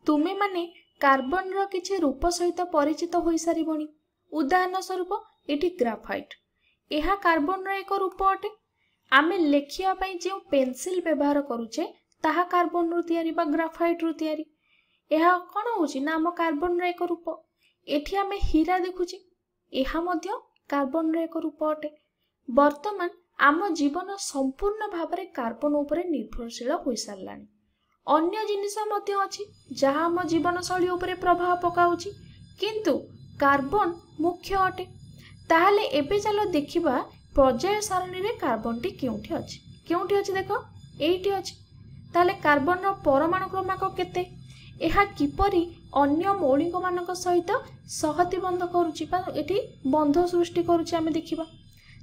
तुमे माने कार्बन रो किछि रूप सहित परिचित होई सारिबोनी। उदाहरण स्वरूप एटी ग्राफाइट, एहा कार्बन रो एक रूप अटे। आमे लेखिया पई जे पेंसिल व्यवहार करूचे ताहा कार्बन रो तयारी बा ग्राफाइट रो तयारी। एहा कोन होची ना हम कार्बन रो एक रूप। एठी आमे हीरा देखुची, एहा मध्य कार्बन रो एक रूप अटे। वर्तमान आम जीवन संपूर्ण भाबरे कार्बन उपरे निर्भरशील होई सारलानी। अन्य जिनिस मध्य अछि जहा आम जीवन शैली उपरे प्रभाव पकाउची, किंतु कार्बन मुख्य अटे। ताहले एबे चलो देखिबा पर्याय सारणी रे कार्बन टी केउठी अछि। केउठी अछि देखो, एइठी अछि। ताहले कार्बन रो परमाणु क्रमांक केते, एहा किपरि अन्य मौलिक मानक सहित सहति बंध करूची बा एठी बंध सृष्टि करूची आमे देखिबा।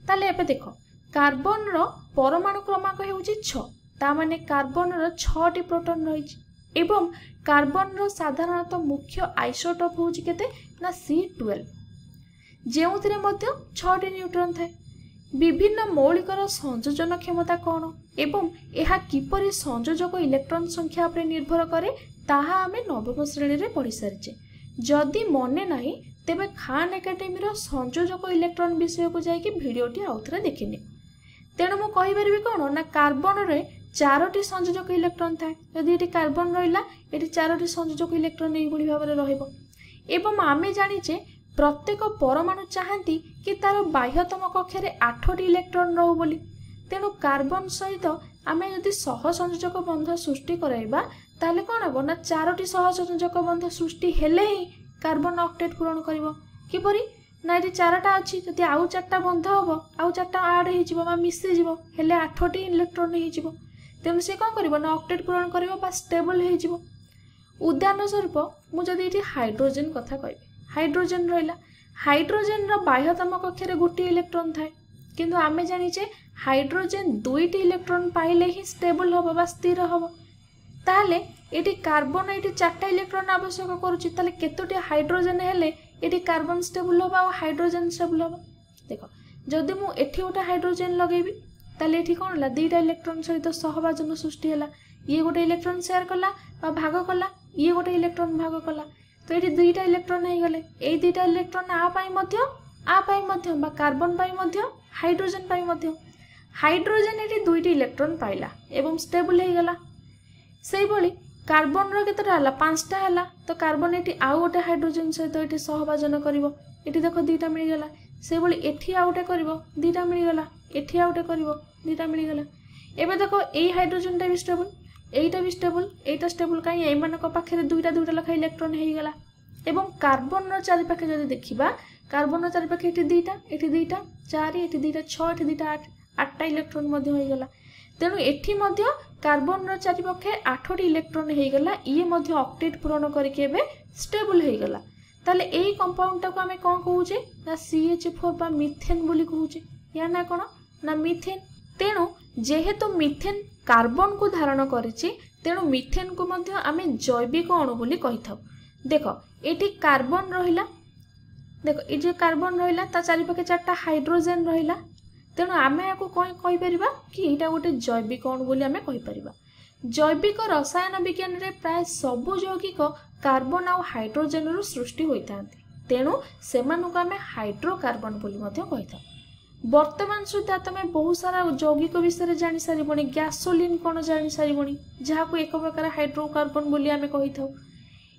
ताहले एबे देखो कार्बन रो परमाणु क्रमांक हेउची 6। ता माने कार्बन रो 6 टी प्रोटॉन रहिची एवं कार्बन रो साधारणतः मुख्य आइसोटोप होउची केते ना C12, जेउथिरे मध्य 6 टी न्यूट्रॉन थाए। विभिन्न मौलिकर संयोजन क्षमता कोन एवं एहा किपरि संयोजक इलेक्ट्रॉन संख्या पर निर्भर करे ताहा आमे नवम श्रेणी रे पढ़ि सारिचे। जदि मने नाही तेबे खान एकेडमी रो संयोजक इलेक्ट्रॉन विषय को जाई कि भिडियोटी आउथरे देखिने। तेणु मु कहि परिबि कोन ना कार्बन रे 4टी संयोजक इलेक्ट्रॉन थाए। यदि एटी कार्बन रहिला एटी 4टी संयोजक इलेक्ट्रॉन एई भली भाबरे रहइबो। एवं आमे जानिचे प्रत्येक परमाणु चाहंती कि तार बाह्यतम कक्षरे 8टी इलेक्ट्रॉन रहू बोली। तेणु कार्बन सहित आमे यदि सह संयोजक बंध सृष्टि कराइबा ताले कोन हबो ना 4टी सह संयोजक बंध सृष्टि हेले ही कार्बन ऑक्टेट पूरण करिवो। किपरि ना एटी 4टा अछि, जदि आउ 4टा बंध हबो आउ 4टा ऐड हे जिवो बा मिसि जिवो हेले 8टी इलेक्ट्रॉन हे जिवो। तेणु से कोन करिवो ना ऑक्टेट पूरण करिवो बा स्टेबल हे जिवो। उदाहरण स्वरूप मु जदि एटी हाइड्रोजन कथा कहबी, हाइड्रोजन रहिला, हाइड्रोजन रो बाह्यतम कक्षरे गोटी इलेक्ट्रॉन थाए, किंतु आमे जानिचे हाइड्रोजन 2टी इलेक्ट्रॉन पाइले ही स्टेबल हबो बा स्थिर हबो। ताले एटी कार्बन एटी 4टा इलेक्ट्रॉन आवश्यक करूची, ताले केतोटी हाइड्रोजन हेले एटी कार्बन स्टेबल हबो आ हाइड्रोजन स्टेबल हबो। देखो जदि मु एठी गोटे हाइड्रोजन लगेबी ताले एठी कोन होला 2टा इलेक्ट्रॉन सहित सहभाजन सृष्टि होला। ये गोटे इलेक्ट्रॉन शेयर कला बा भाग कला, ये गोटे इलेक्ट्रॉन भाग कला, तो एठी 2टा इलेक्ट्रॉन हे गले। एई 2टा इलेक्ट्रॉन आ पाई मध्य बा कार्बन पाई मध्य हाइड्रोजन पाई मध्य। हाइड्रोजन एठी 2टी इलेक्ट्रॉन पाइला एवं स्टेबल हे गला। सेई भली कार्बन रो केतटा हला 5टा हला, तो कार्बन एठी आउ गोटे हाइड्रोजन सहित एठी सहभाजन करिवो। एठी देखो 2टा मिली गला। सेई भली एठी आउ गोटे करिवो, 2टा मिली गला। एठी आउ गोटे करिवो, 2टा मिली गला। एबे देखो एई हाइड्रोजन टा भी स्टेबल, एईटा भी स्टेबल, एईटा स्टेबल काई एई मानक पाखरे 2टा लखा इलेक्ट्रॉन हे गला। एवं कार्बन रो चारि पाखे जदि देखिबा, कार्बन रो चारि पाखे एठी 2टा, एठी 2टा, 4, एठी 2टा 6, एठी 2टा 8, 8टा इलेक्ट्रॉन मध्य हे गला। तेणु एठी मध्य कार्बन रो चारि पाखे 8टी इलेक्ट्रॉन हे गला। ये मध्य ऑक्टेट पूरण करके एबे स्टेबल हे गला। ताले एई कंपाउंड टाको आमे कोन कहूचे ना CH4 बा मिथेन बोली कहूचे। या ना कोन ना मिथेन। तेणु जेहेतु मिथेन कार्बन को धारण करिछि, तेणु मिथेन को मध्य आमे जैविक अणु बोली कहिथाउ। देखो एठी कार्बन रहिला, देखो ए जे कार्बन रहिला ता चारि पाखे 4टा हाइड्रोजन रहिला। तेणु आमे याको कोन कहि परिबा कि एटा गोटे जैविक अणु बोली आमे कहि परिबा। जैविक रसायन विज्ञान रे प्राय सबु यौगिक कार्बन आ हाइड्रोजन रो सृष्टि होइतांती। तेणु सेमानुको आमे हाइड्रोकार्बन बोली मध्य कहिथाउ। वर्तमान सुद्धा तमे बहुत सारा यौगिक विषय जानि सारिबोनी। गैसोलिन कोन जानि सारिबोनी, जहाको एक प्रकार हाइड्रोकार्बन बोली आमे कहिथाउ।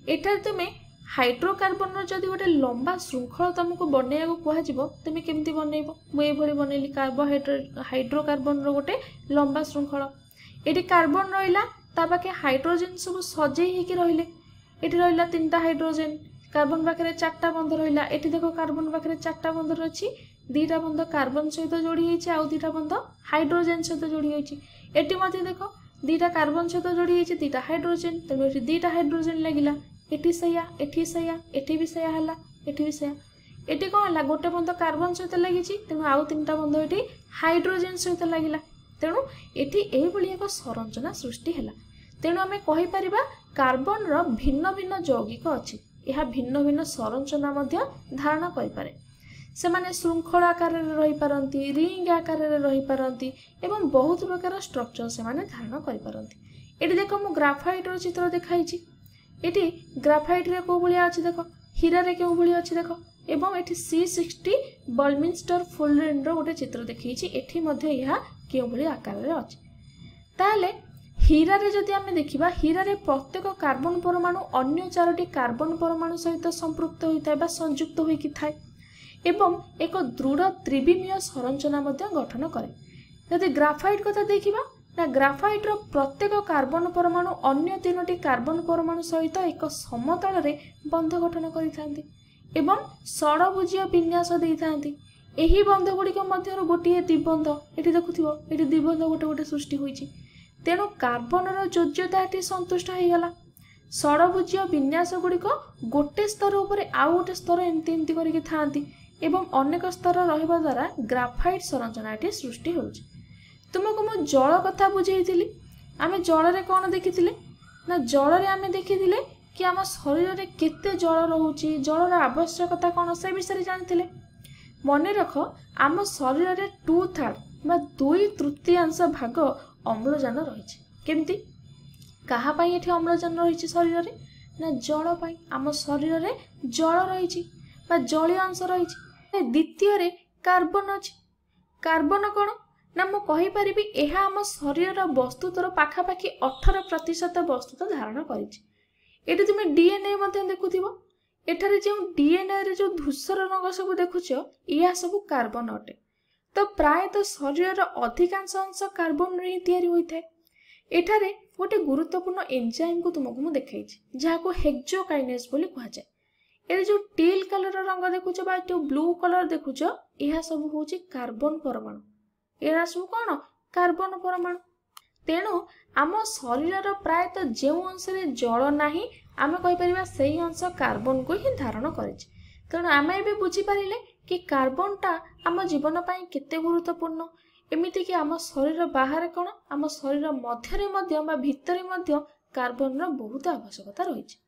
एटा तुमे हाइड्रोकार्बन रो जदि गोटे लंबा श्रृंखल तुमको बनेया को कुहा जिवो, तुमे केमती बनेइबो। मु ए भली बनेली हाइड्रोकार्बन रो गोटे लंबा श्रृंखल। एटी कार्बन रहिला, ता पाखे हाइड्रोजन सब सजेई हेकी रहिले। एटी रहिला 3टा हाइड्रोजन, कार्बन पाखे 4टा बंध रहिला। एटी देखो कार्बन पाखे 4टा बंध रछि, 2टा बंध कार्बन सहित जोड़ी हेछि, आउ 2टा बंध हाइड्रोजन सहित जोड़ी हेछि। एटी मते देखो 2टा कार्बन सहित जोड़ी हेछि, 2टा हाइड्रोजन, तेणु एटी 2टा हाइड्रोजन लागिला। एटी सैया, एटी सैया, एटी भी सैया हला, एटी भी सैया। एटी कोन हला गोटे बंध कार्बन सहित लागिछि, तेणु आउ 3टा बंध एटी हाइड्रोजन सहित लागिला। तेणु एटी एई भली एक संरचना सृष्टि हला। तेणु आमे कहि परिबा कार्बन रो भिन्न भिन्न यौगिक अछि। एहा भिन्न भिन्न संरचना मध्य धारण करि पारे। सेमाने श्रृंखल आकार रे रहि पारंती, रिंग आकार रे रहि पारंती एवं बहुत प्रकार स्ट्रक्चर सेमाने धारण करि पारंती। एटी देखो मु ग्राफाइट रो चित्र देखाइछि। एटी ग्राफाइट रे को भलिया अछि देखो, हीरा रे केउ भलिया अछि देखो, एवं एटी C60 बलमिन्स्टर फुलरेन रो गोटे चित्र देखैछि, एठी मध्ये यहा केउ भलिया आकार रे अछि। ताले हीरा रे जदि आमे देखिबा, हीरा रे प्रत्येक कार्बन परमाणु अन्य 4टी कार्बन परमाणु सहित संपृक्त होइताय बा संयुक्त होई कि थाए एवं एक दृढ़ त्रिविमीय संरचना मध्ये गठन करे। यदि ग्राफाइट कथा देखिबा ना, ग्राफाइट रो प्रत्येक कार्बन परमाणु अन्य 3टी कार्बन परमाणु सहित एक समतल रे बंध गठन करिथांती एवं षडभुजीय विन्यास देइथांती। एही बंध गुड़िक मध्यरु गोटिए द्विबंध, एठी देखुथिबो एठी द्विबंध गोटे गोटे सृष्टि होईछि। तेणु कार्बन रो योज्यता एठी संतुष्ट हो गला। षडभुजीय विन्यास गुड़िक गोटे स्तर उपरे आउ गोटे स्तर एमती एमती करिकि थांती एवं अनेक स्तर रहिबा द्वारा ग्राफाइट संरचना एठी सृष्टि होउछि। तुमको मु जल कथा बुझेइथिली। आमे जल रे कोन देखिथिले ना, जल रे आमे देखिथिले कि आम शरीर रे केते जल रहुछि, जल रो आवश्यकता कोन से विषय जानिथिले। मने रख, आम शरीर रे 2/3 बा 2/3 भाग अम्लजान रही। केमती कहा पाई एठी अम्लजान रही शरीर रे ना, जल पाई। आम शरीर रे जल रही बा जलीय अंश रही। द्वितीय रे कार्बन अछि। कार्बन कोन ना, मु कहि परिबि एहा आम शरीर वस्तुतर पाखापाखि 18% वस्तुत धारण करिछि। एठी तुमे डीएनए मध्ये देखुथिबो, एठारे जे डीएनए रे जो धूसर रंग सब देखुछ, या सब कार्बन अटे। तो प्रायतः शरीर अधिकांश अंश कार्बन रे तैयारी होइथाय। एठारे गोटे गुरुत्वपूर्ण एंजाइम को तुमको मु देखैछि, जाहाको हेक्सोकाइनेज बोली कहा जाय। ए जो टील कलर रंग देखुछ बा जो ब्लू कलर देखुछ, एहा सब होछि कार्बन परमाणु। एरा सब कोन कार्बन परमाणु। तेणु आम शरीर प्रायतः जो अंश रे जल नाही, आमे कहि परिबा सेही अंश कार्बन को ही धारण करिछि। तेणु आमे एबे बुझी पारिले कि कार्बन टा आम जीवन पाई केते गुरुत्वपूर्ण। एमिति कि आम शरीर बाहर कोन, आम शरीर मध्यरे मध्य बा भितरे मध्य कार्बन रो बहुत आवश्यकता रहिछि।